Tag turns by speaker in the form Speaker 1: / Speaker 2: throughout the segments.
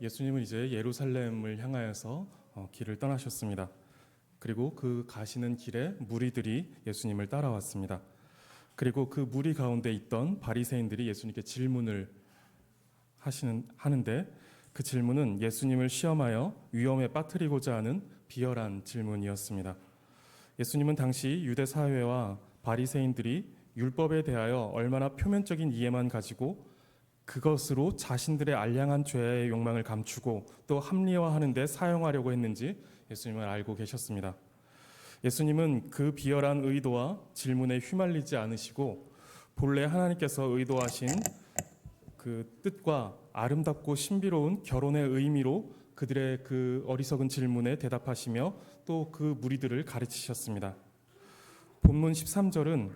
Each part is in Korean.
Speaker 1: 예수님은 이제 예루살렘을 향하여서 길을 떠나셨습니다. 그리고 그 가시는 길에 무리들이 예수님을 따라왔습니다. 그리고 그 무리 가운데 있던 바리새인들이 예수님께 질문을 하는데 그 질문은 예수님을 시험하여 위험에 빠뜨리고자 하는 비열한 질문이었습니다. 예수님은 당시 유대 사회와 바리새인들이 율법에 대하여 얼마나 표면적인 이해만 가지고 그것으로 자신들의 알량한 죄의 욕망을 감추고 또 합리화하는 데 사용하려고 했는지 예수님은 알고 계셨습니다. 예수님은 그 비열한 의도와 질문에 휘말리지 않으시고 본래 하나님께서 의도하신 그 뜻과 아름답고 신비로운 결혼의 의미로 그들의 그 어리석은 질문에 대답하시며 또 그 무리들을 가르치셨습니다. 본문 13절은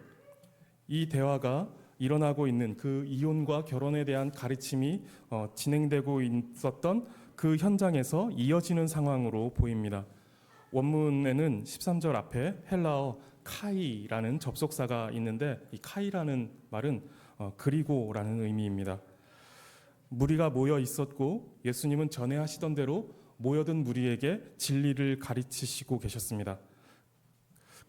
Speaker 1: 이 대화가 일어나고 있는 그 이혼과 결혼에 대한 가르침이 진행되고 있었던 그 현장에서 이어지는 상황으로 보입니다. 원문에는 13절 앞에 헬라어 카이라는 접속사가 있는데 이 카이라는 말은 그리고라는 의미입니다. 무리가 모여 있었고 예수님은 전에 하시던 대로 모여든 무리에게 진리를 가르치시고 계셨습니다.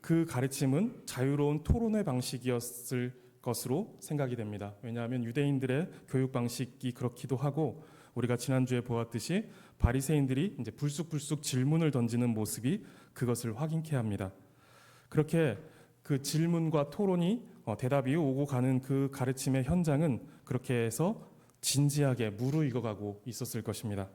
Speaker 1: 그 가르침은 자유로운 토론의 방식이었을 것으로 생각이 됩니다. 왜냐하면 유대인들의 교육 방식이 그렇기도 하고 우리가 지난주에 보았듯이 바리새인들이 이제 불쑥불쑥 질문을 던지는 모습이 그것을 확인케 합니다. 그렇게 그 질문과 토론이 대답이 오고 가는 그 가르침의 현장은 그렇게 해서 진지하게 무르익어가고 있었을 것입니다.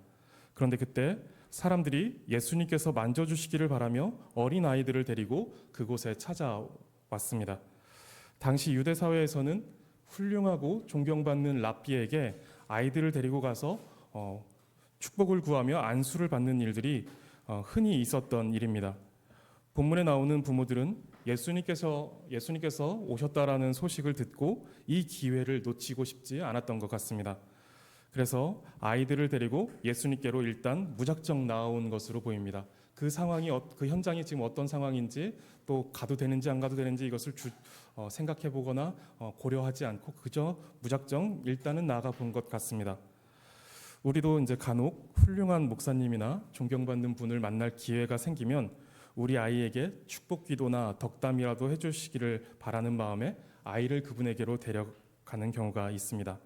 Speaker 1: 그런데 그때 사람들이 예수님께서 만져주시기를 바라며 어린 아이들을 데리고 그곳에 찾아왔습니다. 당시 유대 사회에서는 훌륭하고 존경받는 랍비에게 아이들을 데리고 가서 축복을 구하며 안수를 받는 일들이 흔히 있었던 일입니다. 본문에 나오는 부모들은 예수님께서 오셨다라는 소식을 듣고 이 기회를 놓치고 싶지 않았던 것 같습니다. 그래서 아이들을 데리고 예수님께로 일단 무작정 나온 것으로 보입니다. 그 상황이 그 현장이 지금 어떤 상황인지 또 가도 되는지 안 가도 되는지 이것을 생각해 보거나 고려하지 않고 그저 무작정 일단은 나가 본 것 같습니다. 우리도 이제 간혹 훌륭한 목사님이나 존경받는 분을 만날 기회가 생기면 우리 아이에게 축복 기도나 덕담이라도 해주시기를 바라는 마음에 아이를 그분에게로 데려가는 경우가 있습니다.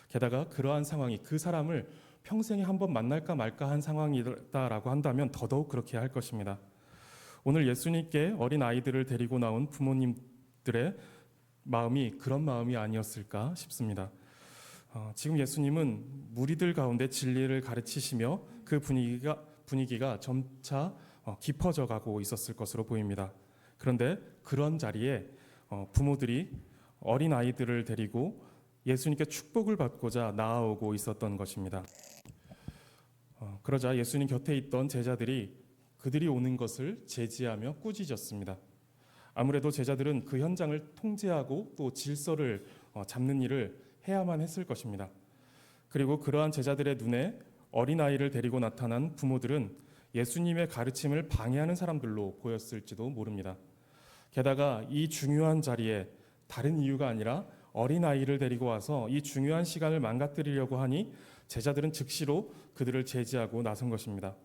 Speaker 1: 게다가 그러한 상황이 그 사람을 평생에 한번 만날까 말까 한 상황이다라고 한다면 더더욱 그렇게 할 것입니다. 오늘 예수님께 어린 아이들을 데리고 나온 부모님들의 마음이 그런 마음이 아니었을까 싶습니다. 지금 예수님은 무리들 가운데 진리를 가르치시며 그 분위기가 점차 깊어져 가고 있었을 것으로 보입니다. 그런데 그런 자리에 부모들이 어린 아이들을 데리고 예수님께 축복을 받고자 나아오고 있었던 것입니다. 그러자 예수님 곁에 있던 제자들이 그들이 오는 것을 제지하며 꾸짖었습니다. 아무래도 제자들은 그 현장을 통제하고 또 질서를 잡는 일을 해야만 했을 것입니다. 그리고 그러한 제자들의 눈에 어린아이를 데리고 나타난 부모들은 예수님의 가르침을 방해하는 사람들로 보였을지도 모릅니다. 게다가 이 중요한 자리에 다른 이유가 아니라 어린아이를 데리고 와서 이 중요한 시간을 망가뜨리려고 하니 제자들은 즉시로 그들을 제지하고 나선 것입니다.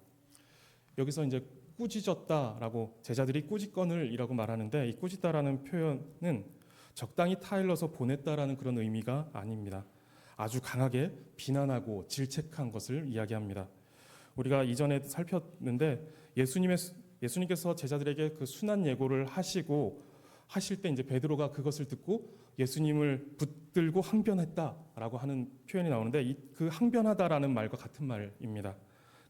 Speaker 1: 여기서 이제 꾸짖었다라고 제자들이 꾸짖거늘이라고 말하는데 이 꾸짖다라는 표현은 적당히 타일러서 보냈다라는 그런 의미가 아닙니다. 아주 강하게 비난하고 질책한 것을 이야기합니다. 우리가 이전에 살폈는데 예수님께서 제자들에게 그 순한 예고를 하실 때 이제 베드로가 그것을 듣고 예수님을 붙들고 항변했다라고 하는 표현이 나오는데 그 항변하다라는 말과 같은 말입니다.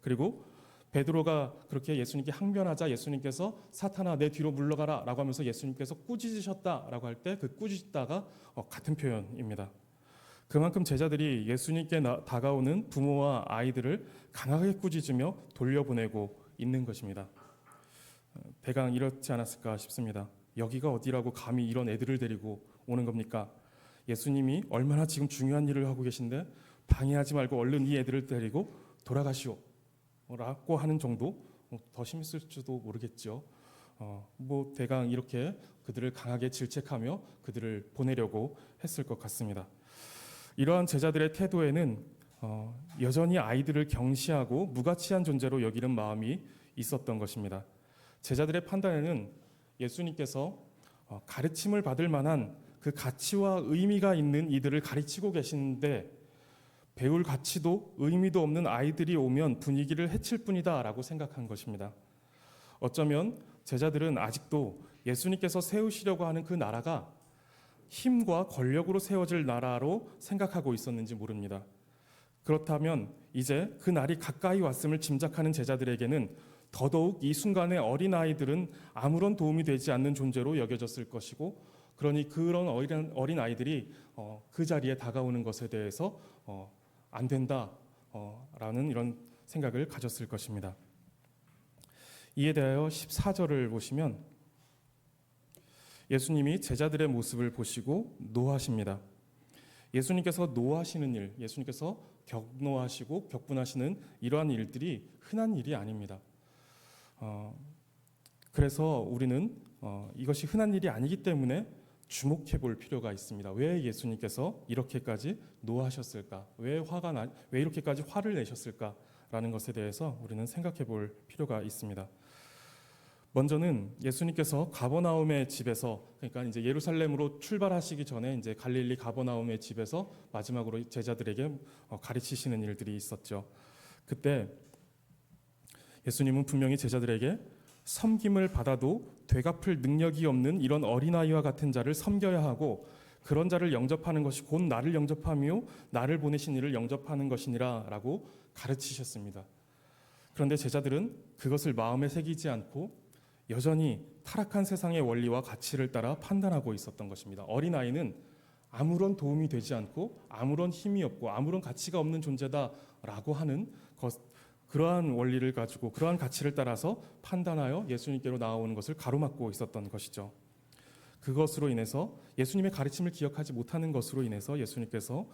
Speaker 1: 그리고 베드로가 그렇게 예수님께 항변하자 예수님께서 사탄아 내 뒤로 물러가라라고 하면서 예수님께서 꾸짖으셨다라고 할 때 그 꾸짖다가 같은 표현입니다. 그만큼 제자들이 예수님께 다가오는 부모와 아이들을 강하게 꾸짖으며 돌려보내고 있는 것입니다. 대강 이렇지 않았을까 싶습니다. 여기가 어디라고 감히 이런 애들을 데리고 오는 겁니까? 예수님이 얼마나 지금 중요한 일을 하고 계신데 방해하지 말고 얼른 이 애들을 데리고 돌아가시오 라고 하는 정도, 더 심했을지도 모르겠죠. 대강 이렇게 그들을 강하게 질책하며 그들을 보내려고 했을 것 같습니다. 이러한 제자들의 태도에는 여전히 아이들을 경시하고 무가치한 존재로 여기는 마음이 있었던 것입니다. 제자들의 판단에는 예수님께서 가르침을 받을 만한 그 가치와 의미가 있는 이들을 가르치고 계신데 배울 가치도 의미도 없는 아이들이 오면 분위기를 해칠 뿐이다 라고 생각한 것입니다. 어쩌면 제자들은 아직도 예수님께서 세우시려고 하는 그 나라가 힘과 권력으로 세워질 나라로 생각하고 있었는지 모릅니다. 그렇다면 이제 그 날이 가까이 왔음을 짐작하는 제자들에게는 더더욱 이 순간의 어린아이들은 아무런 도움이 되지 않는 존재로 여겨졌을 것이고, 그러니 그런 어린아이들이 그 자리에 다가오는 것에 대해서 안 된다 라는 이런 생각을 가졌을 것입니다. 이에 대하여 14절을 보시면 예수님이 제자들의 모습을 보시고 노하십니다. 예수님께서 노하시는 일, 예수님께서 격노하시고 격분하시는 이러한 일들이 흔한 일이 아닙니다. 그래서 우리는 이것이 흔한 일이 아니기 때문에 주목해 볼 필요가 있습니다. 왜 예수님께서 이렇게까지 노하셨을까? 왜 이렇게까지 화를 내셨을까라는 것에 대해서 우리는 생각해 볼 필요가 있습니다. 먼저는 예수님께서 가버나움의 집에서, 그러니까 이제 예루살렘으로 출발하시기 전에 이제 갈릴리 가버나움의 집에서 마지막으로 제자들에게 가르치시는 일들이 있었죠. 그때 예수님은 분명히 제자들에게 섬김을 받아도 되갚을 능력이 없는 이런 어린아이와 같은 자를 섬겨야 하고, 그런 자를 영접하는 것이 곧 나를 영접하며 나를 보내신 이를 영접하는 것이니라 라고 가르치셨습니다. 그런데 제자들은 그것을 마음에 새기지 않고 여전히 타락한 세상의 원리와 가치를 따라 판단하고 있었던 것입니다. 어린아이는 아무런 도움이 되지 않고 아무런 힘이 없고 아무런 가치가 없는 존재다라고 하는 그러한 원리를 가지고 그러한 가치를 따라서 판단하여 예수님께로 나아오는 것을 가로막고 있었던 것이죠. 그것으로 인해서 예수님의 가르침을 기억하지 못하는 것으로 인해서 예수님께서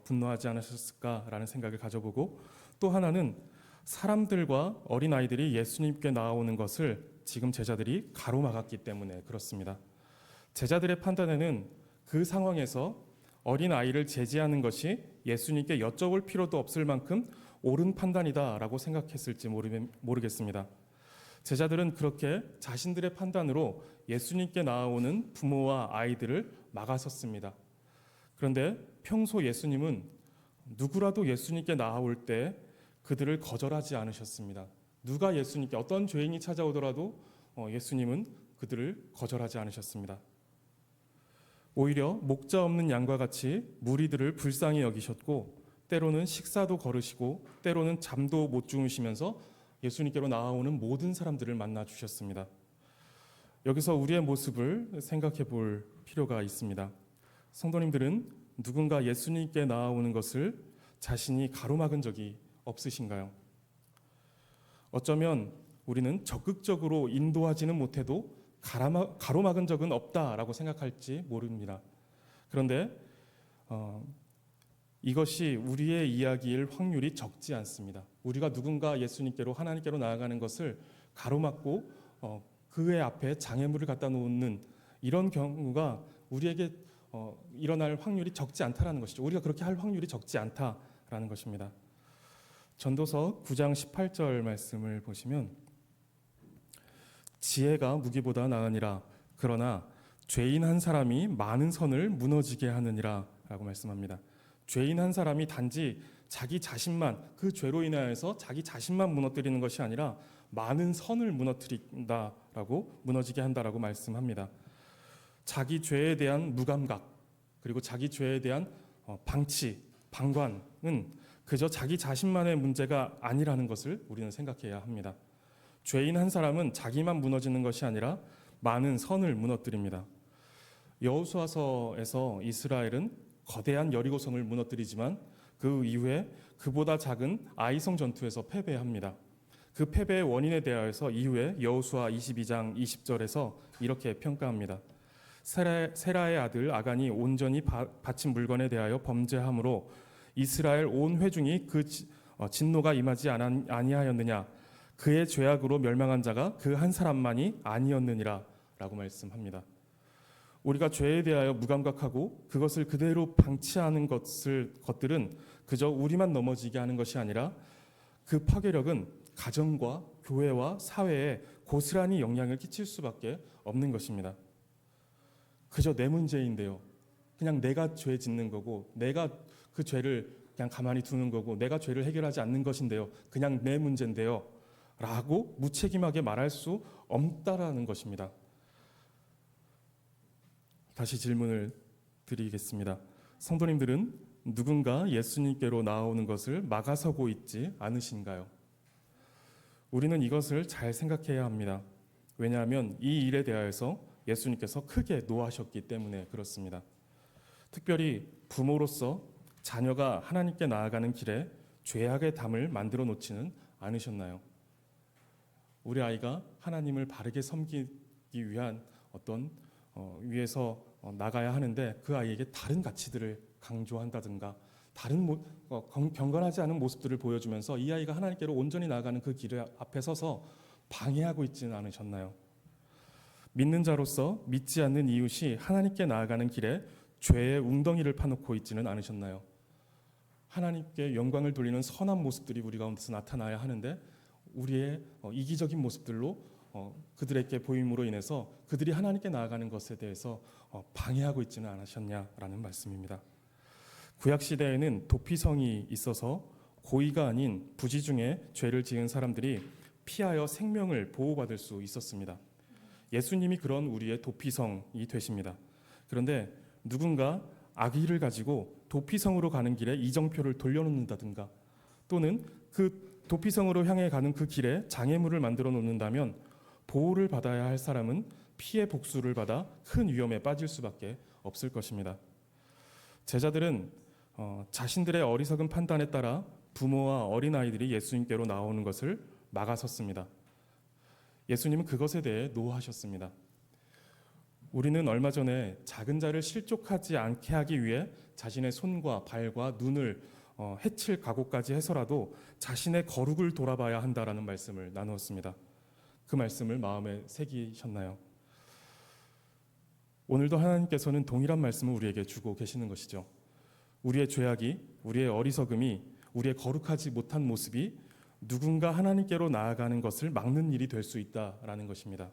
Speaker 1: 분노하지 않으셨을까라는 생각을 가져보고, 또 하나는 사람들과 어린아이들이 예수님께 나아오는 것을 지금 제자들이 가로막았기 때문에 그렇습니다. 제자들의 판단에는 그 상황에서 어린아이를 제지하는 것이 예수님께 여쭤볼 필요도 없을 만큼 옳은 판단이다라고 생각했을지 모르겠습니다. 제자들은 그렇게 자신들의 판단으로 예수님께 나아오는 부모와 아이들을 막아섰습니다. 그런데 평소 예수님은 누구라도 예수님께 나아올 때 그들을 거절하지 않으셨습니다. 누가 예수님께 어떤 죄인이 찾아오더라도 예수님은 그들을 거절하지 않으셨습니다. 오히려 목자 없는 양과 같이 무리들을 불쌍히 여기셨고, 때로는 식사도 거르시고 때로는 잠도 못 주무시면서 예수님께로 나아오는 모든 사람들을 만나 주셨습니다. 여기서 우리의 모습을 생각해 볼 필요가 있습니다. 성도님들은 누군가 예수님께 나아오는 것을 자신이 가로막은 적이 없으신가요? 어쩌면 우리는 적극적으로 인도하지는 못해도 가로막은 적은 없다라고 생각할지 모릅니다. 그런데 이것이 우리의 이야기일 확률이 적지 않습니다. 우리가 누군가 예수님께로 하나님께로 나아가는 것을 가로막고 그의 앞에 장애물을 갖다 놓는 이런 경우가 우리에게 일어날 확률이 적지 않다라는 것이죠. 우리가 그렇게 할 확률이 적지 않다라는 것입니다. 전도서 9장 18절 말씀을 보시면 지혜가 무기보다 나으니라, 그러나 죄인 한 사람이 많은 선을 무너지게 하느니라 라고 말씀합니다. 죄인 한 사람이 단지 자기 자신만, 그 죄로 인하여서 자기 자신만 무너뜨리는 것이 아니라 많은 선을 무너뜨린다라고, 무너지게 한다라고 말씀합니다. 자기 죄에 대한 무감각, 그리고 자기 죄에 대한 방치, 방관은 그저 자기 자신만의 문제가 아니라는 것을 우리는 생각해야 합니다. 죄인 한 사람은 자기만 무너지는 것이 아니라 많은 선을 무너뜨립니다. 여호수아서에서 이스라엘은 거대한 여리고성을 무너뜨리지만 그 이후에 그보다 작은 아이성 전투에서 패배합니다. 그 패배의 원인에 대하여서 이후에 여호수아 22장 20절에서 이렇게 평가합니다. 세라의 아들 아간이 온전히 바친 물건에 대하여 범죄함으로 이스라엘 온 회중이 그 진노가 임하지 아니하였느냐, 그의 죄악으로 멸망한 자가 그 한 사람만이 아니었느니라 라고 말씀합니다. 우리가 죄에 대하여 무감각하고 그것을 그대로 방치하는 것들은 그저 우리만 넘어지게 하는 것이 아니라 그 파괴력은 가정과 교회와 사회에 고스란히 영향을 끼칠 수밖에 없는 것입니다. 그저 내 문제인데요. 그냥 내가 죄 짓는 거고 내가 그 죄를 그냥 가만히 두는 거고 내가 죄를 해결하지 않는 것인데요. 그냥 내 문제인데요. 라고 무책임하게 말할 수 없다라는 것입니다. 다시 질문을 드리겠습니다. 성도님들은 누군가 예수님께로 나오는 것을 막아서고 있지 않으신가요? 우리는 이것을 잘 생각해야 합니다. 왜냐하면 이 일에 대하여서 예수님께서 크게 노하셨기 때문에 그렇습니다. 특별히 부모로서 자녀가 하나님께 나아가는 길에 죄악의 담을 만들어 놓지는 않으셨나요? 우리 아이가 하나님을 바르게 섬기기 위한 어떤 위해서 나가야 하는데 그 아이에게 다른 가치들을 강조한다든가 다른 경건하지 않은 모습들을 보여주면서 이 아이가 하나님께로 온전히 나아가는 그 길 앞에 서서 방해하고 있지는 않으셨나요? 믿는 자로서 믿지 않는 이웃이 하나님께 나아가는 길에 죄의 웅덩이를 파놓고 있지는 않으셨나요? 하나님께 영광을 돌리는 선한 모습들이 우리 가운데서 나타나야 하는데 우리의 이기적인 모습들로 그들에게 보임으로 인해서 그들이 하나님께 나아가는 것에 대해서 방해하고 있지는 않으셨냐라는 말씀입니다. 구약 시대에는 도피성이 있어서 고의가 아닌 부지 중에 죄를 지은 사람들이 피하여 생명을 보호받을 수 있었습니다. 예수님이 그런 우리의 도피성이 되십니다. 그런데 누군가 악의를 가지고 도피성으로 가는 길에 이정표를 돌려놓는다든가 또는 그 도피성으로 향해 가는 그 길에 장애물을 만들어 놓는다면 보호를 받아야 할 사람은 피해 복수를 받아 큰 위험에 빠질 수밖에 없을 것입니다. 제자들은 자신들의 어리석은 판단에 따라 부모와 어린아이들이 예수님께로 나오는 것을 막아섰습니다. 예수님은 그것에 대해 노하셨습니다. 우리는 얼마 전에 작은 자를 실족하지 않게 하기 위해 자신의 손과 발과 눈을 해칠 각오까지 해서라도 자신의 거룩을 돌아봐야 한다라는 말씀을 나누었습니다. 그 말씀을 마음에 새기셨나요? 오늘도 하나님께서는 동일한 말씀을 우리에게 주고 계시는 것이죠. 우리의 죄악이, 우리의 어리석음이, 우리의 거룩하지 못한 모습이 누군가 하나님께로 나아가는 것을 막는 일이 될 수 있다라는 것입니다.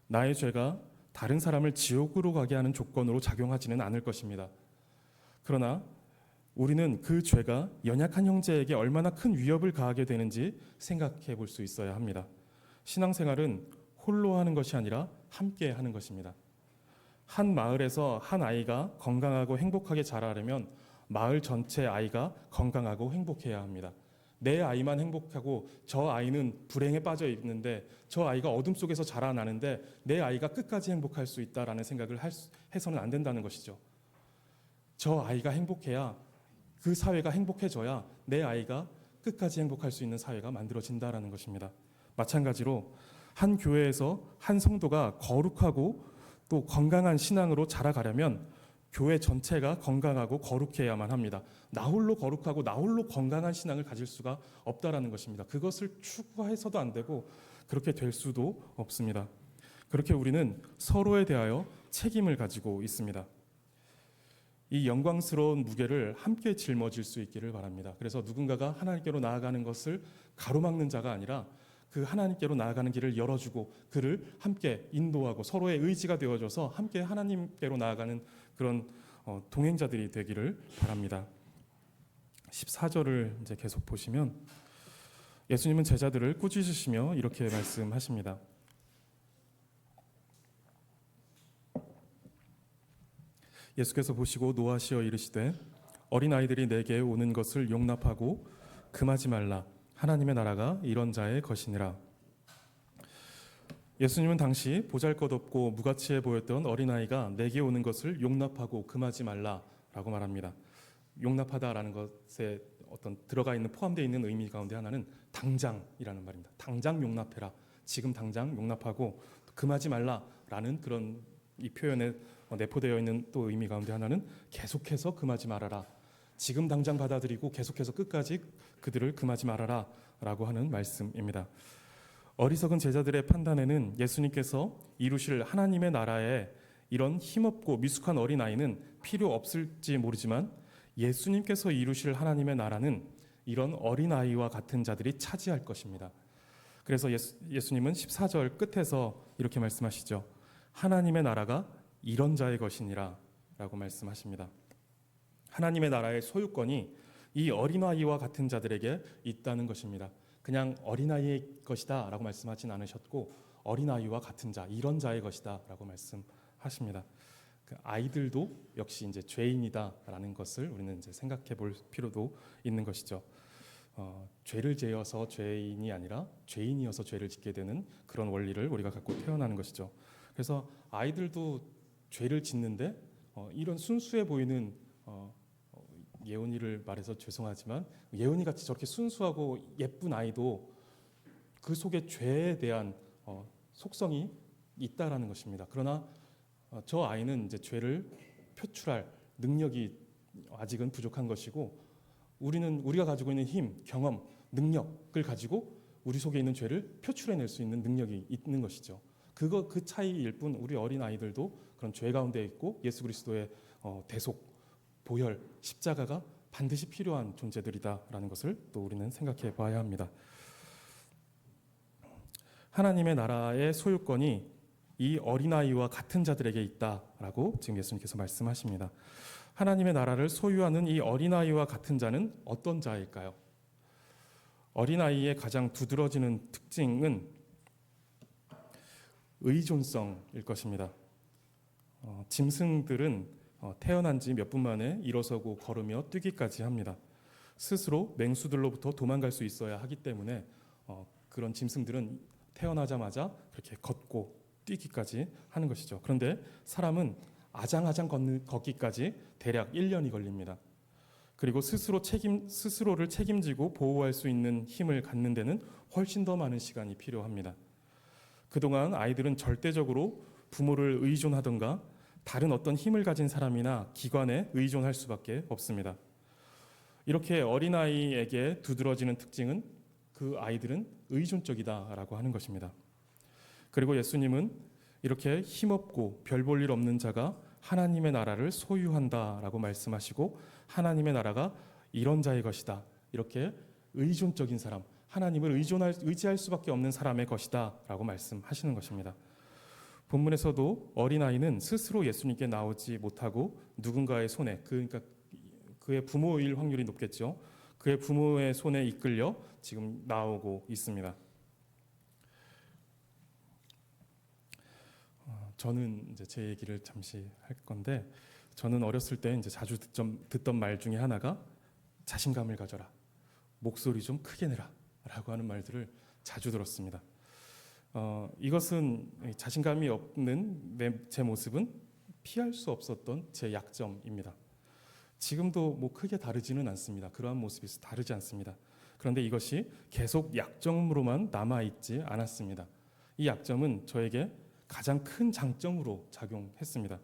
Speaker 1: 나의 죄가 다른 사람을 지옥으로 가게 하는 조건으로 작용하지는 않을 것입니다. 그러나 우리는 그 죄가 연약한 형제에게 얼마나 큰 위협을 가하게 되는지 생각해 볼 수 있어야 합니다. 신앙생활은 홀로 하는 것이 아니라 함께 하는 것입니다. 한 마을에서 한 아이가 건강하고 행복하게 자라려면 마을 전체 아이가 건강하고 행복해야 합니다. 내 아이만 행복하고 저 아이는 불행에 빠져 있는데 저 아이가 어둠 속에서 자라나는데 내 아이가 끝까지 행복할 수 있다라는 생각을 해서는 안 된다는 것이죠. 저 아이가 행복해야 그 사회가 행복해져야 내 아이가 끝까지 행복할 수 있는 사회가 만들어진다라는 것입니다. 마찬가지로 한 교회에서 한 성도가 거룩하고 또 건강한 신앙으로 자라가려면 교회 전체가 건강하고 거룩해야만 합니다. 나 홀로 거룩하고 나 홀로 건강한 신앙을 가질 수가 없다라는 것입니다. 그것을 추구해서도 안 되고 그렇게 될 수도 없습니다. 그렇게 우리는 서로에 대하여 책임을 가지고 있습니다. 이 영광스러운 무게를 함께 짊어질 수 있기를 바랍니다. 그래서 누군가가 하나님께로 나아가는 것을 가로막는 자가 아니라 그 하나님께로 나아가는 길을 열어주고 그를 함께 인도하고 서로의 의지가 되어줘서 함께 하나님께로 나아가는 그런 동행자들이 되기를 바랍니다. 14절을 이제 계속 보시면 예수님은 제자들을 꾸짖으시며 이렇게 말씀하십니다. 예수께서 보시고 노하시어 이르시되 어린아이들이 내게 오는 것을 용납하고 금하지 말라. 하나님의 나라가 이런 자의 것이니라. 예수님은 당시 보잘것없고 무가치해 보였던 어린아이가 내게 오는 것을 용납하고 금하지 말라라고 말합니다. 용납하다라는 것에 어떤 들어가 있는 포함되어 있는 의미 가운데 하나는 당장이라는 말입니다. 당장 용납해라. 지금 당장 용납하고 금하지 말라라는 그런 이 표현에 내포되어 있는 또 의미 가운데 하나는 계속해서 금하지 말아라. 지금 당장 받아들이고 계속해서 끝까지 그들을 금하지 말아라 라고 하는 말씀입니다. 어리석은 제자들의 판단에는 예수님께서 이루실 하나님의 나라의 이런 힘없고 미숙한 어린아이는 필요 없을지 모르지만 예수님께서 이루실 하나님의 나라는 이런 어린아이와 같은 자들이 차지할 것입니다. 그래서 예수님은 14절 끝에서 이렇게 말씀하시죠. 하나님의 나라가 이런 자의 것이니라 라고 말씀하십니다. 하나님의 나라의 소유권이 이 어린아이와 같은 자들에게 있다는 것입니다. 그냥 어린아이의 것이다 라고 말씀하진 않으셨고 어린아이와 같은 자, 이런 자의 것이다 라고 말씀하십니다. 그 아이들도 역시 이제 죄인이다라는 것을 우리는 이제 생각해 볼 필요도 있는 것이죠. 죄를 지어서 죄인이 아니라 죄인이어서 죄를 짓게 되는 그런 원리를 우리가 갖고 태어나는 것이죠. 그래서 아이들도 죄를 짓는데 이런 순수해 보이는 예원이를 말해서 죄송하지만 예원이 같이 저렇게 순수하고 예쁜 아이도 그 속에 죄에 대한 속성이 있다라는 것입니다. 그러나 저 아이는 이제 죄를 표출할 능력이 아직은 부족한 것이고 우리가 가지고 있는 힘, 경험, 능력을 가지고 우리 속에 있는 죄를 표출해낼 수 있는 능력이 있는 것이죠. 그 차이일 뿐 우리 어린 아이들도 그런 죄 가운데 있고 예수 그리스도의 대속, 보혈, 십자가가 반드시 필요한 존재들이다라는 것을 또 우리는 생각해 봐야 합니다. 하나님의 나라의 소유권이 이 어린아이와 같은 자들에게 있다라고 지금 예수님께서 말씀하십니다. 하나님의 나라를 소유하는 이 어린아이와 같은 자는 어떤 자일까요? 어린아이의 가장 두드러지는 특징은 의존성일 것입니다. 짐승들은 태어난 지 몇 분 만에 일어서고 걸으며 뛰기까지 합니다. 스스로 맹수들로부터 도망갈 수 있어야 하기 때문에 그런 짐승들은 태어나자마자 그렇게 걷고 뛰기까지 하는 것이죠. 그런데 사람은 아장아장 걷기까지 대략 1년이 걸립니다. 그리고 스스로를 책임지고 보호할 수 있는 힘을 갖는 데는 훨씬 더 많은 시간이 필요합니다. 그동안 아이들은 절대적으로 부모를 의존하던가 다른 어떤 힘을 가진 사람이나 기관에 의존할 수밖에 없습니다. 이렇게 어린아이에게 두드러지는 특징은 그 아이들은 의존적이다라고 하는 것입니다. 그리고 예수님은 이렇게 힘없고 별 볼 일 없는 자가 하나님의 나라를 소유한다라고 말씀하시고 하나님의 나라가 이런 자의 것이다. 이렇게 의존적인 사람, 하나님을 의지할 수밖에 없는 사람의 것이다라고 말씀하시는 것입니다. 본문에서도 어린아이는 스스로 예수님께 나오지 못하고 누군가의 손에, 그러니까 그의 부모일 확률이 높겠죠. 그의 부모의 손에 이끌려 지금 나오고 있습니다. 저는 이제 제 얘기를 잠시 할 건데, 저는 어렸을 때 이제 자주 듣던 말 중에 하나가 자신감을 가져라, 목소리 좀 크게 내라라고 하는 말들을 자주 들었습니다. 이것은 자신감이 없는 제 모습은 피할 수 없었던 제 약점입니다. 지금도 뭐 크게 다르지는 않습니다. 그러한 모습이 다르지 않습니다. 그런데 이것이 계속 약점으로만 남아있지 않았습니다. 이 약점은 저에게 가장 큰 장점으로 작용했습니다.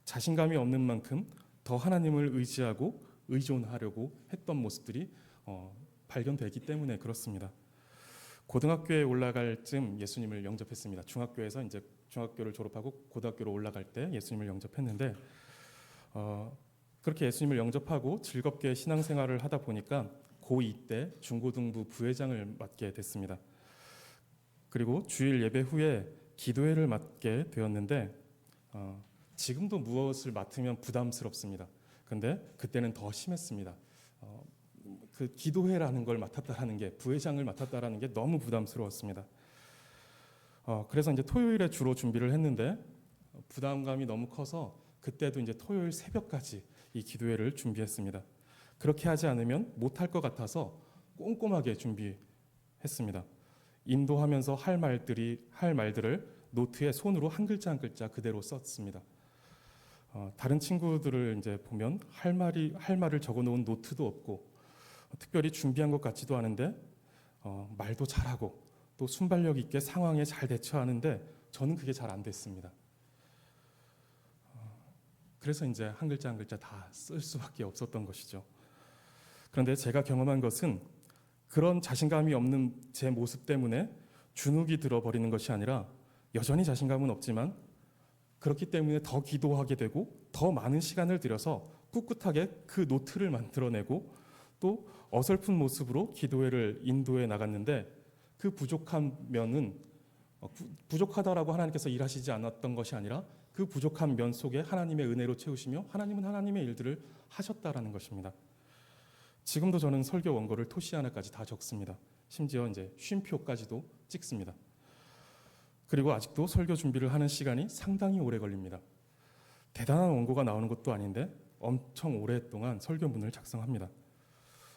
Speaker 1: 자신감이 없는 만큼 더 하나님을 의지하고 의존하려고 했던 모습들이 발견되기 때문에 그렇습니다. 고등학교에 올라갈 쯤 예수님을 영접했습니다. 중학교에서 이제 중학교를 졸업하고 고등학교로 올라갈 때 예수님을 영접했는데 그렇게 예수님을 영접하고 즐겁게 신앙생활을 하다 보니까 고2 때 중고등부 부회장을 맡게 됐습니다. 그리고 주일 예배 후에 기도회를 맡게 되었는데 지금도 무엇을 맡으면 부담스럽습니다. 근데 그때는 더 심했습니다. 그 기도회라는 걸 맡았다라는 게, 부회장을 맡았다라는 게 너무 부담스러웠습니다. 그래서 이제 토요일에 주로 준비를 했는데 부담감이 너무 커서 그때도 이제 토요일 새벽까지 이 기도회를 준비했습니다. 그렇게 하지 않으면 못할 것 같아서 꼼꼼하게 준비했습니다. 인도하면서 할 말들을 노트에 손으로 한 글자 한 글자 그대로 썼습니다. 다른 친구들을 이제 보면 할 말을 적어놓은 노트도 없고 특별히 준비한 것 같지도 않은데 말도 잘하고 또 순발력 있게 상황에 잘 대처하는데 저는 그게 잘 안 됐습니다. 그래서 이제 한 글자 한 글자 다 쓸 수밖에 없었던 것이죠. 그런데 제가 경험한 것은 그런 자신감이 없는 제 모습 때문에 주눅이 들어버리는 것이 아니라 여전히 자신감은 없지만 그렇기 때문에 더 기도하게 되고 더 많은 시간을 들여서 꿋꿋하게 그 노트를 만들어내고 또 어설픈 모습으로 기도회를 인도해 나갔는데 그 부족한 면은 부족하다라고 하나님께서 일하시지 않았던 것이 아니라 그 부족한 면 속에 하나님의 은혜로 채우시며 하나님은 하나님의 일들을 하셨다라는 것입니다. 지금도 저는 설교 원고를 토시 하나까지 다 적습니다. 심지어 이제 쉼표까지도 찍습니다. 그리고 아직도 설교 준비를 하는 시간이 상당히 오래 걸립니다. 대단한 원고가 나오는 것도 아닌데 엄청 오랫동안 설교문을 작성합니다.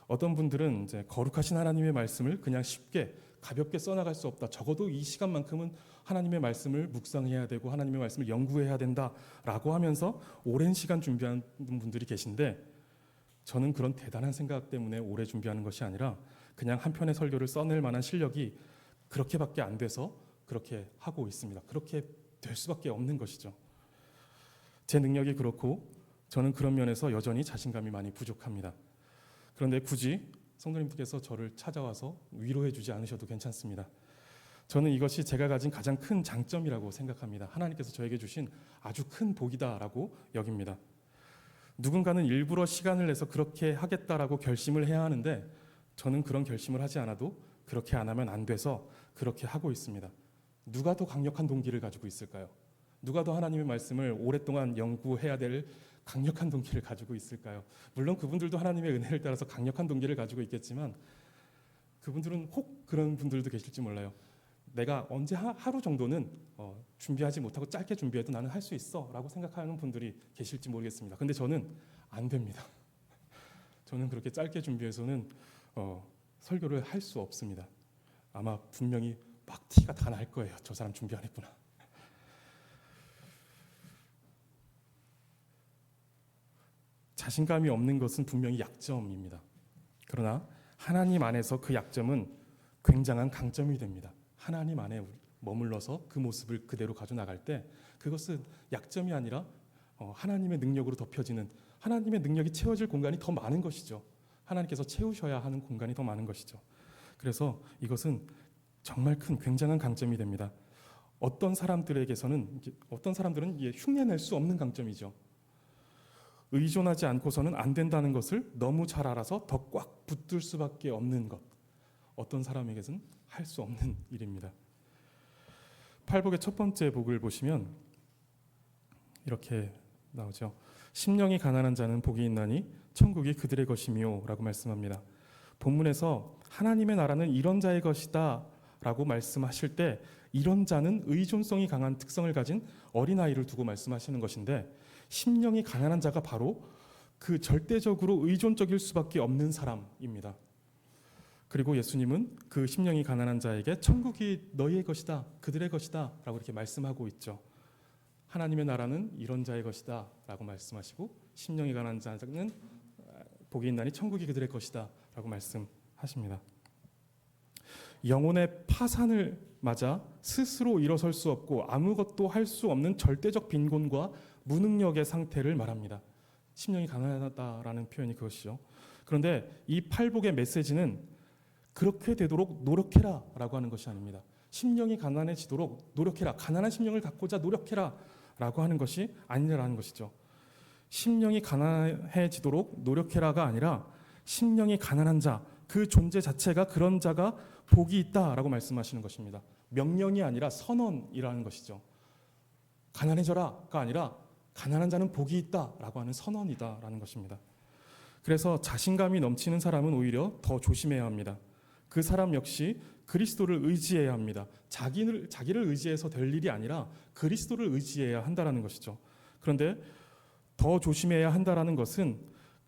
Speaker 1: 어떤 분들은 이제 거룩하신 하나님의 말씀을 그냥 쉽게 가볍게 써나갈 수 없다. 적어도 이 시간만큼은 하나님의 말씀을 묵상해야 되고 하나님의 말씀을 연구해야 된다라고 하면서 오랜 시간 준비하는 분들이 계신데 저는 그런 대단한 생각 때문에 오래 준비하는 것이 아니라 그냥 한 편의 설교를 써낼 만한 실력이 그렇게밖에 안 돼서 그렇게 하고 있습니다. 그렇게 될 수밖에 없는 것이죠. 제 능력이 그렇고 저는 그런 면에서 여전히 자신감이 많이 부족합니다. 그런데 굳이 성도님들께서 저를 찾아와서 위로해 주지 않으셔도 괜찮습니다. 저는 이것이 제가 가진 가장 큰 장점이라고 생각합니다. 하나님께서 저에게 주신 아주 큰 복이다라고 여깁니다. 누군가는 일부러 시간을 내서 그렇게 하겠다라고 결심을 해야 하는데 저는 그런 결심을 하지 않아도 그렇게 안 하면 안 돼서 그렇게 하고 있습니다. 누가 더 강력한 동기를 가지고 있을까요? 누가 더 하나님의 말씀을 오랫동안 연구해야 될 강력한 동기를 가지고 있을까요? 물론 그분들도 하나님의 은혜를 따라서 강력한 동기를 가지고 있겠지만 그분들은 혹 그런 분들도 계실지 몰라요. 내가 언제 하루 정도는 준비하지 못하고 짧게 준비해도 나는 할 수 있어 라고 생각하는 분들이 계실지 모르겠습니다. 근데 저는 안 됩니다. 저는 그렇게 짧게 준비해서는 설교를 할 수 없습니다. 아마 분명히 막 티가 다 날 거예요. 저 사람 준비 안 했구나. 자신감이 없는 것은 분명히 약점입니다. 그러나 하나님 안에서 그 약점은 굉장한 강점이 됩니다. 하나님 안에 머물러서 그 모습을 그대로 가져나갈 때 그것은 약점이 아니라 하나님의 능력으로 덮여지는 하나님의 능력이 채워질 공간이 더 많은 것이죠. 하나님께서 채우셔야 하는 공간이 더 많은 것이죠. 그래서 이것은 정말 큰 굉장한 강점이 됩니다. 어떤 사람들은 흉내낼 수 없는 강점이죠. 의존하지 않고서는 안 된다는 것을 너무 잘 알아서 더 꽉 붙들 수밖에 없는 것. 어떤 사람에게는 할 수 없는 일입니다. 팔복의 첫 번째 복을 보시면 이렇게 나오죠. 심령이 가난한 자는 복이 있나니 천국이 그들의 것이며 라고 말씀합니다. 본문에서 하나님의 나라는 이런 자의 것이다 라고 말씀하실 때 이런 자는 의존성이 강한 특성을 가진 어린아이를 두고 말씀하시는 것인데 심령이 가난한 자가 바로 그 절대적으로 의존적일 수밖에 없는 사람입니다. 그리고 예수님은 그 심령이 가난한 자에게 천국이 너희의 것이다, 그들의 것이다 라고 이렇게 말씀하고 있죠. 하나님의 나라는 이런 자의 것이다 라고 말씀하시고 심령이 가난한 자는 복이 있나니 천국이 그들의 것이다 라고 말씀하십니다. 영혼의 파산을 맞아 스스로 일어설 수 없고 아무것도 할 수 없는 절대적 빈곤과 무능력의 상태를 말합니다. 심령이 가난하다라는 표현이 그것이죠. 그런데 이 팔복의 메시지는 그렇게 되도록 노력해라 라고 하는 것이 아닙니다. 심령이 가난해지도록 노력해라. 가난한 심령을 갖고자 노력해라 라고 하는 것이 아니라는 것이죠. 심령이 가난해지도록 노력해라가 아니라 심령이 가난한 자, 그 존재 자체가 그런 자가 복이 있다라고 말씀하시는 것입니다. 명령이 아니라 선언이라는 것이죠. 가난해져라가 아니라 가난한 자는 복이 있다라고 하는 선언이다라는 것입니다. 그래서 자신감이 넘치는 사람은 오히려 더 조심해야 합니다. 그 사람 역시 그리스도를 의지해야 합니다. 자기를 의지해서 될 일이 아니라 그리스도를 의지해야 한다라는 것이죠. 그런데 더 조심해야 한다라는 것은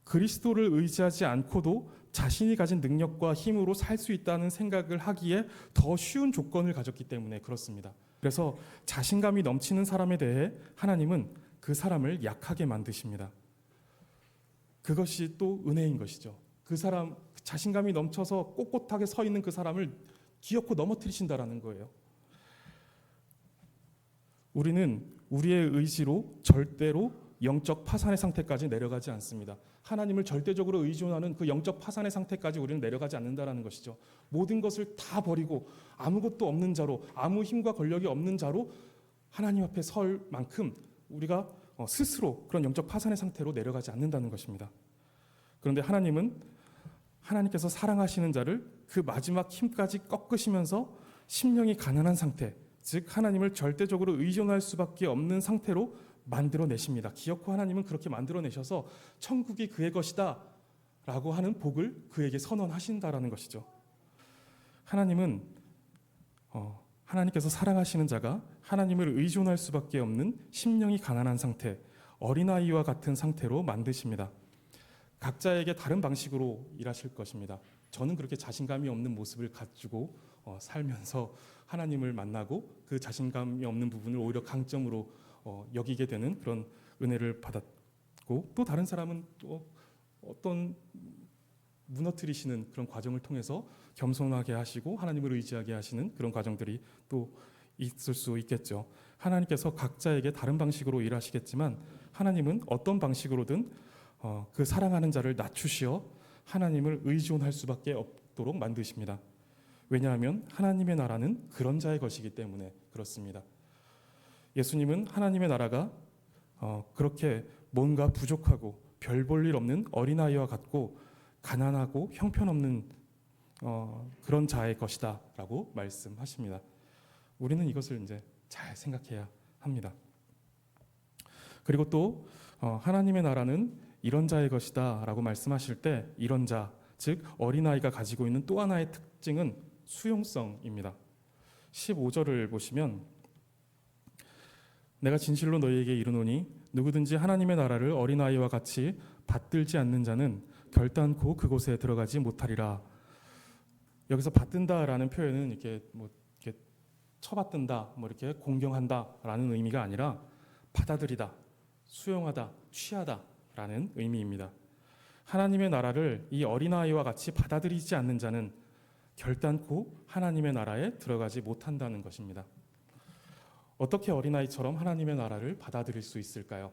Speaker 1: 그리스도를 의지하지 않고도 자신이 가진 능력과 힘으로 살 수 있다는 생각을 하기에 더 쉬운 조건을 가졌기 때문에 그렇습니다. 그래서 자신감이 넘치는 사람에 대해 하나님은 그 사람을 약하게 만드십니다. 그것이 또 은혜인 것이죠. 그 사람 자신감이 넘쳐서 꼿꼿하게 서 있는 그 사람을 기어코 넘어뜨리신다라는 거예요. 우리는 우리의 의지로 절대로 영적 파산의 상태까지 내려가지 않습니다. 하나님을 절대적으로 의존하는 그 영적 파산의 상태까지 우리는 내려가지 않는다라는 것이죠. 모든 것을 다 버리고 아무것도 없는 자로, 아무 힘과 권력이 없는 자로 하나님 앞에 설 만큼 우리가 스스로 그런 영적 파산의 상태로 내려가지 않는다는 것입니다. 그런데 하나님께서 사랑하시는 자를 그 마지막 힘까지 꺾으시면서 심령이 가난한 상태, 즉 하나님을 절대적으로 의존할 수밖에 없는 상태로 만들어내십니다. 기어코 하나님은 그렇게 만들어내셔서 천국이 그의 것이다 라고 하는 복을 그에게 선언하신다라는 것이죠. 하나님께서 사랑하시는 자가 하나님을 의존할 수밖에 없는 심령이 가난한 상태, 어린아이와 같은 상태로 만드십니다. 각자에게 다른 방식으로 일하실 것입니다. 저는 그렇게 자신감이 없는 모습을 가지고 살면서 하나님을 만나고 그 자신감이 없는 부분을 오히려 강점으로 여기게 되는 그런 은혜를 받았고, 또 다른 사람은 또 어떤 무너뜨리시는 그런 과정을 통해서 겸손하게 하시고 하나님을 의지하게 하시는 그런 과정들이 또 있을 수 있겠죠. 하나님께서 각자에게 다른 방식으로 일하시겠지만 하나님은 어떤 방식으로든 그 사랑하는 자를 낮추시어 하나님을 의존할 수밖에 없도록 만드십니다. 왜냐하면 하나님의 나라는 그런 자의 것이기 때문에 그렇습니다. 예수님은 하나님의 나라가 그렇게 뭔가 부족하고 별 볼 일 없는 어린아이와 같고 가난하고 형편없는 그런 자의 것이다 라고 말씀하십니다. 우리는 이것을 이제 잘 생각해야 합니다. 그리고 또 하나님의 나라는 이런 자의 것이다 라고 말씀하실 때 이런 자, 즉 어린아이가 가지고 있는 또 하나의 특징은 수용성입니다. 15절을 보시면 내가 진실로 너희에게 이르노니 누구든지 하나님의 나라를 어린아이와 같이 받들지 않는 자는 결단코 그곳에 들어가지 못하리라. 여기서 받든다라는 표현은 이렇게 쳐받든다, 이렇게 공경한다라는 의미가 아니라 받아들이다, 수용하다, 취하다라는 의미입니다. 하나님의 나라를 이 어린아이와 같이 받아들이지 않는 자는 결단코 하나님의 나라에 들어가지 못한다는 것입니다. 어떻게 어린아이처럼 하나님의 나라를 받아들일 수 있을까요?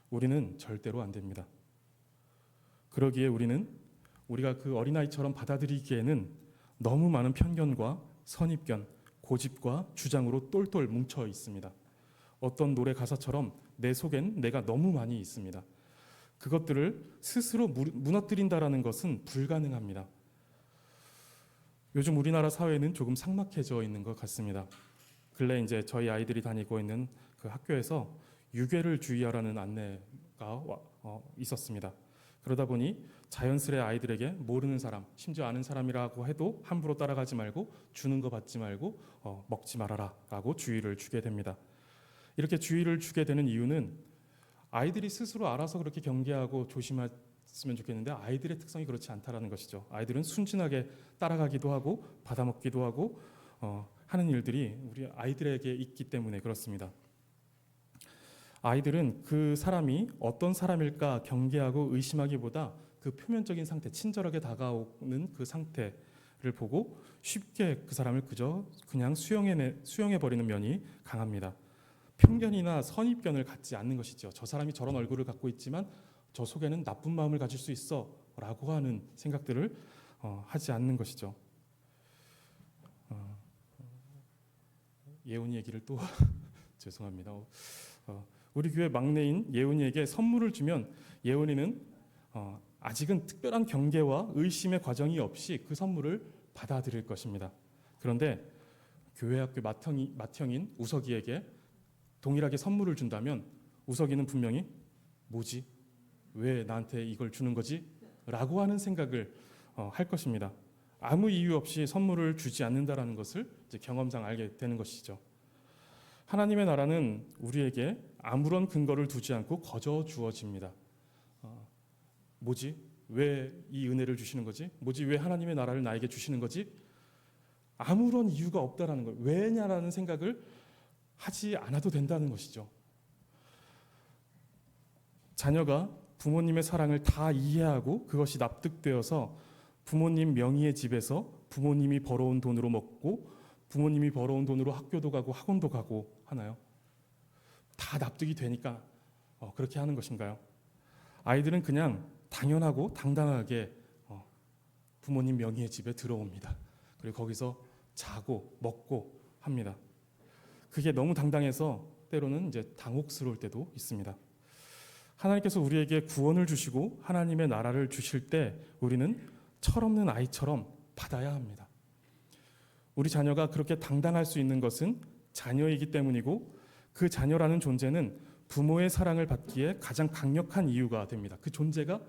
Speaker 1: 우리는 절대로 안 됩니다. 그러기에 우리가 그 어린아이처럼 받아들이기에는 너무 많은 편견과 선입견, 고집과 주장으로 똘똘 뭉쳐 있습니다. 어떤 노래 가사처럼 내 속엔 내가 너무 많이 있습니다. 그것들을 스스로 무너뜨린다라는 것은 불가능합니다. 요즘 우리나라 사회는 조금 삭막해져 있는 것 같습니다. 근래 이제 저희 아이들이 다니고 있는 그 학교에서 유괴를 주의하라는 안내가 있었습니다. 그러다 보니 자연스레 아이들에게 모르는 사람, 심지어 아는 사람이라고 해도 함부로 따라가지 말고 주는 거 받지 말고 먹지 말아라 라고 주의를 주게 됩니다. 이렇게 주의를 주게 되는 이유는 아이들이 스스로 알아서 그렇게 경계하고 조심했으면 좋겠는데 아이들의 특성이 그렇지 않다라는 것이죠. 아이들은 순진하게 따라가기도 하고 받아먹기도 하고 하는 일들이 우리 아이들에게 있기 때문에 그렇습니다. 아이들은 그 사람이 어떤 사람일까 경계하고 의심하기보다 그 표면적인 상태, 친절하게 다가오는 그 상태를 보고 쉽게 그 사람을 그냥 수용해버리는 면이 강합니다. 편견이나 선입견을 갖지 않는 것이죠. 저 사람이 저런 얼굴을 갖고 있지만 저 속에는 나쁜 마음을 가질 수 있어 라고 하는 생각들을 하지 않는 것이죠. 예훈이 얘기를 또 죄송합니다. 우리 교회 막내인 예훈이에게 선물을 주면 예훈이는 아직은 특별한 경계와 의심의 과정이 없이 그 선물을 받아들일 것입니다. 그런데 교회 학교 맏형인 우석이에게 동일하게 선물을 준다면 우석이는 분명히 뭐지? 왜 나한테 이걸 주는 거지? 라고 하는 생각을 할 것입니다. 아무 이유 없이 선물을 주지 않는다라는 것을 이제 경험상 알게 되는 것이죠. 하나님의 나라는 우리에게 아무런 근거를 두지 않고 거저 주어집니다. 뭐지? 왜 이 은혜를 주시는 거지? 뭐지? 왜 하나님의 나라를 나에게 주시는 거지? 아무런 이유가 없다라는 걸 왜냐라는 생각을 하지 않아도 된다는 것이죠. 자녀가 부모님의 사랑을 다 이해하고 그것이 납득되어서 부모님 명의의 집에서 부모님이 벌어온 돈으로 먹고 부모님이 벌어온 돈으로 학교도 가고 학원도 가고 하나요? 다 납득이 되니까 그렇게 하는 것인가요? 아이들은 그냥 당연하고 당당하게 부모님 명의의 집에 들어옵니다. 그리고 거기서 자고 먹고 합니다. 그게 너무 당당해서 때로는 이제 당혹스러울 때도 있습니다. 하나님께서 우리에게 구원을 주시고 하나님의 나라를 주실 때 우리는 철없는 아이처럼 받아야 합니다. 우리 자녀가 그렇게 당당할 수 있는 것은 자녀이기 때문이고, 그 자녀라는 존재는 부모의 사랑을 받기에 가장 강력한 이유가 됩니다. 그 존재가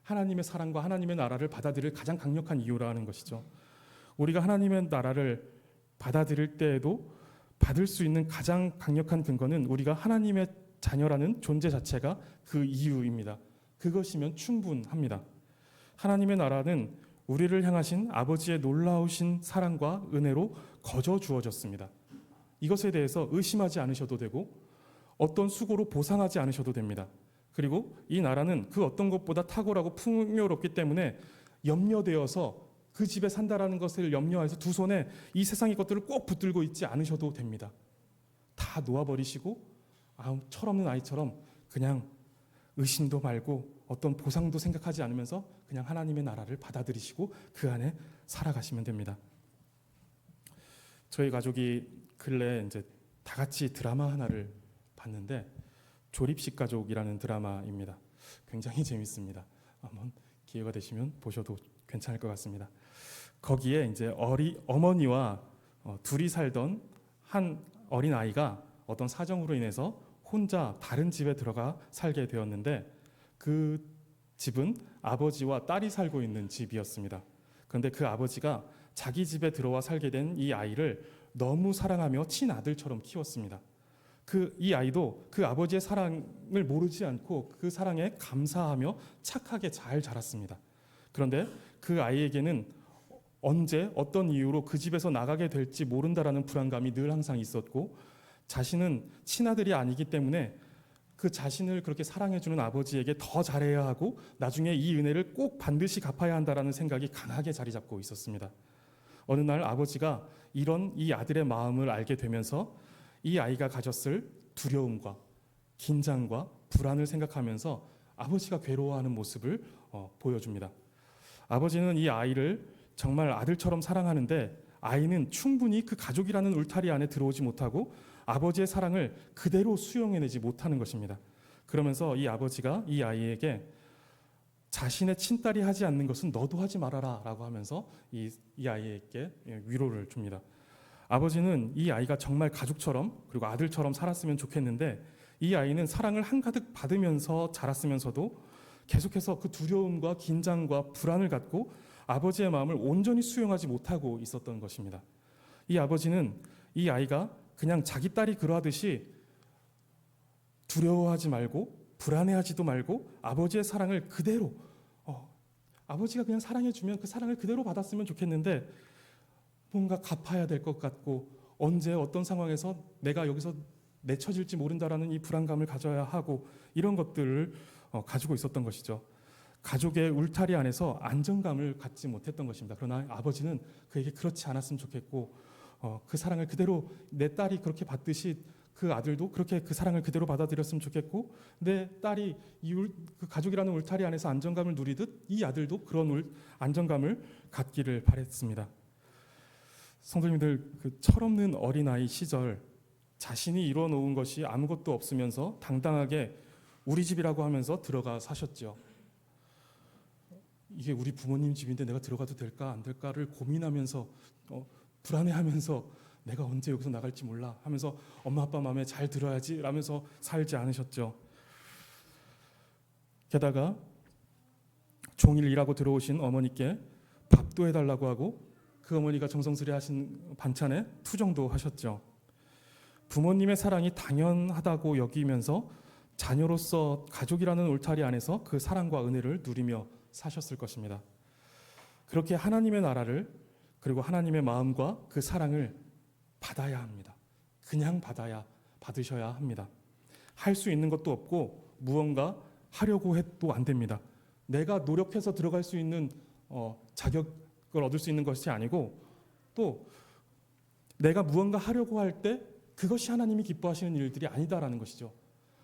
Speaker 1: 하나님의 사랑과 하나님의 나라를 받아들일 가장 강력한 이유라는 것이죠. 우리가 하나님의 나라를 받아들일 때에도 받을 수 있는 가장 강력한 근거는 우리가 하나님의 자녀라는 존재 자체가 그 이유입니다. 그것이면 충분합니다. 하나님의 나라는 우리를 향하신 아버지의 놀라우신 사랑과 은혜로 거저 주어졌습니다. 이것에 대해서 의심하지 않으셔도 되고 어떤 수고로 보상하지 않으셔도 됩니다. 그리고 이 나라는 그 어떤 것보다 탁월하고 풍요롭기 때문에 염려되어서 그 집에 산다라는 것을 염려해서 두 손에 이 세상의 것들을 꼭 붙들고 있지 않으셔도 됩니다. 다 놓아버리시고 철없는 아이처럼 그냥 의심도 말고 어떤 보상도 생각하지 않으면서 그냥 하나님의 나라를 받아들이시고 그 안에 살아가시면 됩니다. 저희 가족이 근래 이제 다 같이 드라마 하나를 봤는데 조립식 가족이라는 드라마입니다. 굉장히 재밌습니다. 한번 기회가 되시면 보셔도 괜찮을 것 같습니다. 거기에 이제 어머니와 둘이 살던 한 어린 아이가 어떤 사정으로 인해서 혼자 다른 집에 들어가 살게 되었는데, 그 집은 아버지와 딸이 살고 있는 집이었습니다. 그런데 그 아버지가 자기 집에 들어와 살게 된 이 아이를 너무 사랑하며 친아들처럼 키웠습니다. 이 아이도 그 아버지의 사랑을 모르지 않고 그 사랑에 감사하며 착하게 잘 자랐습니다. 그런데 그 아이에게는 언제 어떤 이유로 그 집에서 나가게 될지 모른다라는 불안감이 늘 항상 있었고, 자신은 친아들이 아니기 때문에 그 자신을 그렇게 사랑해주는 아버지에게 더 잘해야 하고 나중에 이 은혜를 꼭 반드시 갚아야 한다라는 생각이 강하게 자리 잡고 있었습니다. 어느 날 아버지가 이런 이 아들의 마음을 알게 되면서 이 아이가 가졌을 두려움과 긴장과 불안을 생각하면서 아버지가 괴로워하는 모습을 보여줍니다. 아버지는 이 아이를 정말 아들처럼 사랑하는데 아이는 충분히 그 가족이라는 울타리 안에 들어오지 못하고 아버지의 사랑을 그대로 수용해내지 못하는 것입니다. 그러면서 이 아버지가 이 아이에게 자신의 친딸이 하지 않는 것은 너도 하지 말아라 라고 하면서 이 아이에게 위로를 줍니다. 아버지는 이 아이가 정말 가족처럼 그리고 아들처럼 살았으면 좋겠는데, 이 아이는 사랑을 한가득 받으면서 자랐으면서도 계속해서 그 두려움과 긴장과 불안을 갖고 아버지의 마음을 온전히 수용하지 못하고 있었던 것입니다. 이 아버지는 이 아이가 그냥 자기 딸이 그러하듯이 두려워하지 말고 불안해하지도 말고 아버지의 사랑을 그대로 아버지가 그냥 사랑해주면 그 사랑을 그대로 받았으면 좋겠는데, 뭔가 갚아야 될 것 같고 언제 어떤 상황에서 내가 여기서 내쳐질지 모른다라는 이 불안감을 가져야 하고 이런 것들을 가지고 있었던 것이죠. 가족의 울타리 안에서 안정감을 갖지 못했던 것입니다. 그러나 아버지는 그에게 그렇지 않았으면 좋겠고 그 사랑을 그대로 내 딸이 그렇게 받듯이 그 아들도 그렇게 그 사랑을 그대로 받아들였으면 좋겠고, 내 딸이 그 가족이라는 울타리 안에서 안정감을 누리듯 이 아들도 그런 안정감을 갖기를 바랬습니다. 성도님들, 그 철없는 어린아이 시절 자신이 이뤄놓은 것이 아무것도 없으면서 당당하게 우리 집이라고 하면서 들어가 사셨죠. 이게 우리 부모님 집인데 내가 들어가도 될까 안 될까를 고민하면서 불안해하면서 내가 언제 여기서 나갈지 몰라 하면서 엄마 아빠 마음에 잘 들어야지 라면서 살지 않으셨죠. 게다가 종일 일하고 들어오신 어머니께 밥도 해달라고 하고 그 어머니가 정성스레 하신 반찬에 투정도 하셨죠. 부모님의 사랑이 당연하다고 여기면서 자녀로서 가족이라는 울타리 안에서 그 사랑과 은혜를 누리며 사셨을 것입니다. 그렇게 하나님의 나라를 그리고 하나님의 마음과 그 사랑을 받아야 합니다. 그냥 받으셔야 합니다. 할 수 있는 것도 없고 무언가 하려고 해도 안 됩니다. 내가 노력해서 들어갈 수 있는 자격을 얻을 수 있는 것이 아니고, 또 내가 무언가 하려고 할 때 그것이 하나님이 기뻐하시는 일들이 아니다라는 것이죠.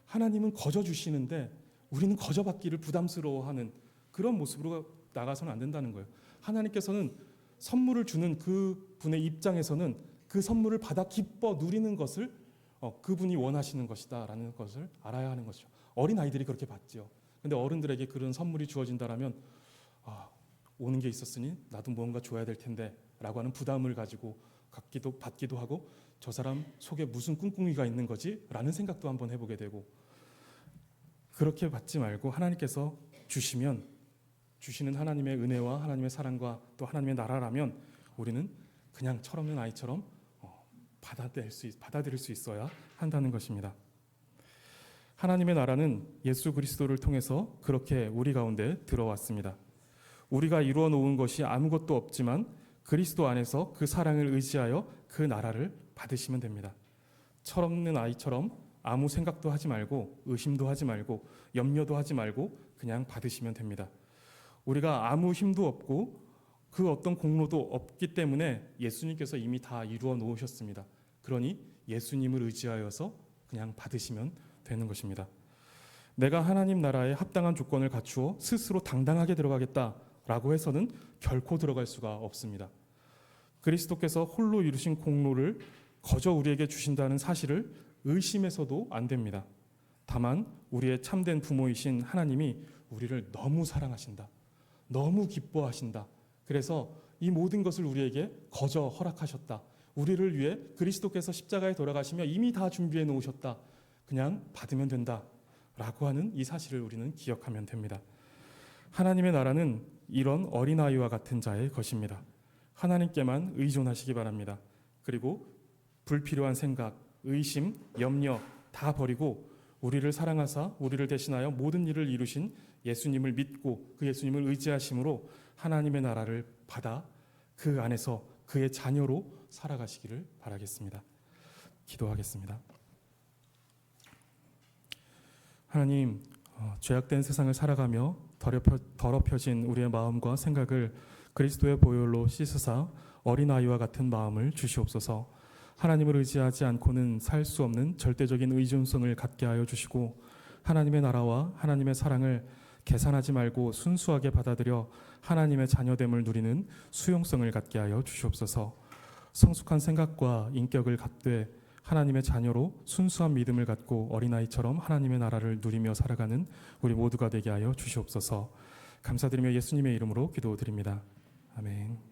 Speaker 1: 하나님은 거저 주시는데 우리는 거저 받기를 부담스러워하는 그런 모습으로 나가서는 안 된다는 거예요. 하나님께서는 선물을 주는 그 분의 입장에서는 그 선물을 받아 기뻐 누리는 것을 그분이 원하시는 것이다라는 것을 알아야 하는 것이죠. 어린 아이들이 그렇게 받지요. 근데 어른들에게 그런 선물이 주어진다라면 오는 게 있었으니 나도 뭔가 줘야 될 텐데라고 하는 부담을 가지고 받기도 하고 저 사람 속에 무슨 꿍꿍이가 있는 거지라는 생각도 한번 해보게 되고 그렇게 받지 말고 하나님께서 주시는 하나님의 은혜와 하나님의 사랑과 또 하나님의 나라라면 우리는 그냥 철없는 아이처럼 받아들일 수 있어야 한다는 것입니다. 하나님의 나라는 예수 그리스도를 통해서 그렇게 우리 가운데 들어왔습니다. 우리가 이루어 놓은 것이 아무것도 없지만 그리스도 안에서 그 사랑을 의지하여 그 나라를 받으시면 됩니다. 철없는 아이처럼 아무 생각도 하지 말고 의심도 하지 말고 염려도 하지 말고 그냥 받으시면 됩니다. 우리가 아무 힘도 없고 그 어떤 공로도 없기 때문에 예수님께서 이미 다 이루어 놓으셨습니다. 그러니 예수님을 의지하여서 그냥 받으시면 되는 것입니다. 내가 하나님 나라에 합당한 조건을 갖추어 스스로 당당하게 들어가겠다라고 해서는 결코 들어갈 수가 없습니다. 그리스도께서 홀로 이루신 공로를 거저 우리에게 주신다는 사실을 의심해서도 안 됩니다. 다만 우리의 참된 부모이신 하나님이 우리를 너무 사랑하신다. 너무 기뻐하신다. 그래서 이 모든 것을 우리에게 거저 허락하셨다. 우리를 위해 그리스도께서 십자가에 돌아가시며 이미 다 준비해 놓으셨다. 그냥 받으면 된다. 라고 하는 이 사실을 우리는 기억하면 됩니다. 하나님의 나라는 이런 어린아이와 같은 자의 것입니다. 하나님께만 의존하시기 바랍니다. 그리고 불필요한 생각, 의심, 염려 다 버리고 우리를 사랑하사 우리를 대신하여 모든 일을 이루신 예수님을 믿고 그 예수님을 의지하심으로 하나님의 나라를 받아 그 안에서 그의 자녀로 살아가시기를 바라겠습니다. 기도하겠습니다. 하나님, 죄악된 세상을 살아가며 더럽혀진 우리의 마음과 생각을 그리스도의 보혈로 씻으사 어린아이와 같은 마음을 주시옵소서. 하나님을 의지하지 않고는 살 수 없는 절대적인 의존성을 갖게 하여 주시고 하나님의 나라와 하나님의 사랑을 계산하지 말고 순수하게 받아들여 하나님의 자녀됨을 누리는 수용성을 갖게 하여 주시옵소서. 성숙한 생각과 인격을 갖되 하나님의 자녀로 순수한 믿음을 갖고 어린아이처럼 하나님의 나라를 누리며 살아가는 우리 모두가 되게 하여 주시옵소서. 감사드리며 예수님의 이름으로 기도드립니다. 아멘.